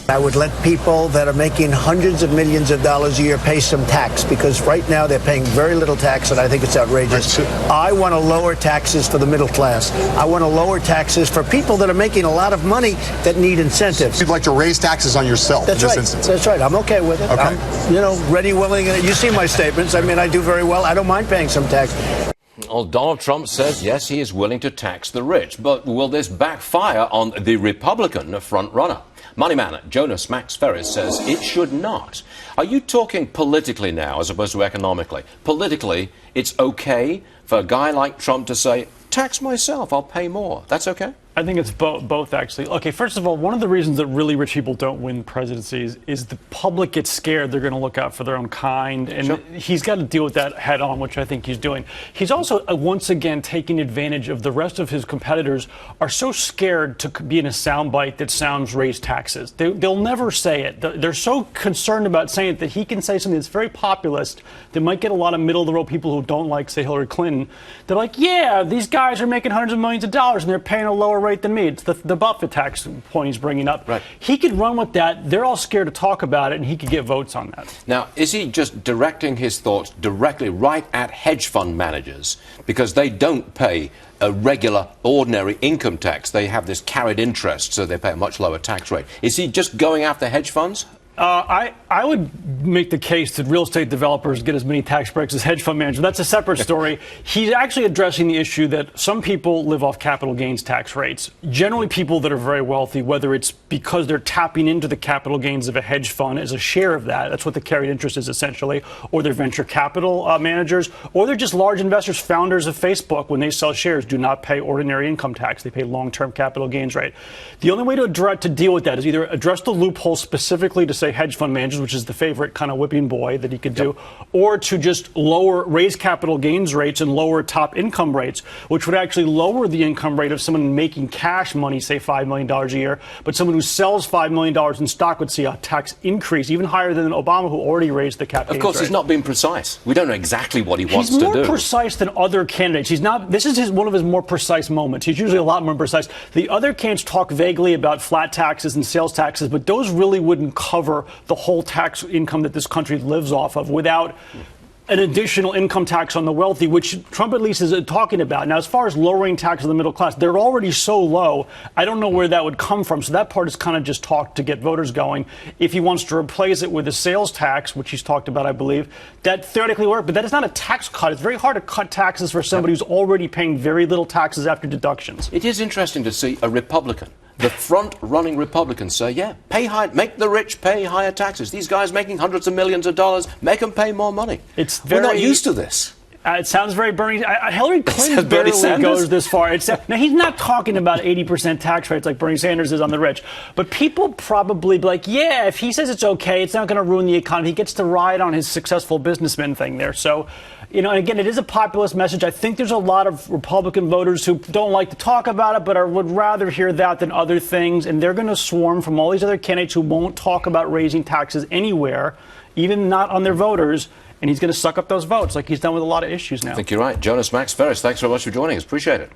I would let people that are making hundreds of millions of dollars a year pay some tax, because right now they're paying very little tax, and I think it's outrageous. I want to lower taxes for the middle class. I want to lower taxes for people that are making a lot of money that need incentives. You'd like to raise taxes on yourself That's in this right. instance. That's right. I'm okay with it. Okay. I'm, ready, willing, and you see my statements. I mean, I do very well. I don't mind paying some tax. Well, Donald Trump says, yes, he is willing to tax the rich. But will this backfire on the Republican frontrunner? Moneyman Jonas Max Ferris says it should not. Are you talking politically now as opposed to economically? Politically, it's okay for a guy like Trump to say, tax myself, I'll pay more. That's okay? I think it's both, actually. Okay, first of all, one of the reasons that really rich people don't win presidencies is the public gets scared they're going to look out for their own kind, and Sure. He's got to deal with that head on, which I think he's doing. He's also, once again, taking advantage of the rest of his competitors are so scared to be in a soundbite that sounds raise taxes. They'll never say it. They're so concerned about saying it that he can say something that's very populist that might get a lot of middle-of-the-road people who don't like, say, Hillary Clinton. They're like, yeah, these guys are making hundreds of millions of dollars, and they're paying a lower rate than me. It's the Buffett tax point he's bringing up. Right. He could run with that. They're all scared to talk about it, and he could get votes on that. Now, is he just directing his thoughts directly right at hedge fund managers because they don't pay a regular, ordinary income tax? They have this carried interest, so they pay a much lower tax rate. Is he just going after hedge funds? I would make the case that real estate developers get as many tax breaks as hedge fund managers. That's a separate story. He's actually addressing the issue that some people live off capital gains tax rates. Generally, people that are very wealthy, whether it's because they're tapping into the capital gains of a hedge fund as a share of that, that's what the carried interest is essentially, or they're venture capital managers, or they're just large investors, founders of Facebook, when they sell shares, do not pay ordinary income tax. They pay long-term capital gains rate. The only way to deal with that is either address the loophole specifically to say hedge fund managers, which is the favorite kind of whipping boy that he could do, or to just raise capital gains rates and lower top income rates, which would actually lower the income rate of someone making cash money, say $5 million a year, but someone who sells $5 million in stock would see a tax increase even higher than Obama, who already raised the cap gains rate. Of course, he's not being precise. We don't know exactly what he wants to do. He's more precise than other candidates. He's not. This is one of his more precise moments. He's usually a lot more precise. The other candidates talk vaguely about flat taxes and sales taxes, but those really wouldn't cover the whole tax income that this country lives off of without an additional income tax on the wealthy, which Trump at least is talking about. Now, as far as lowering taxes on the middle class, they're already so low, I don't know where that would come from. So that part is kind of just talk to get voters going. If he wants to replace it with a sales tax, which he's talked about, I believe, that theoretically works, but that is not a tax cut. It's very hard to cut taxes for somebody who's already paying very little taxes after deductions. It is interesting to see a Republican, the front-running Republicans, say, yeah, make the rich pay higher taxes. These guys making hundreds of millions of dollars, make them pay more money. We're not used to this. It sounds very Bernie. Hillary Clinton barely goes this far. Now, he's not talking about 80% tax rates like Bernie Sanders is on the rich. But people probably be like, yeah, if he says it's okay, it's not going to ruin the economy. He gets to ride on his successful businessman thing there. So, and again, it is a populist message. I think there's a lot of Republican voters who don't like to talk about it, but would rather hear that than other things. And they're going to swarm from all these other candidates who won't talk about raising taxes anywhere, even not on their voters. And he's going to suck up those votes like he's done with a lot of issues now. I think you're right. Jonas Max Ferris, thanks very much for joining us. Appreciate it.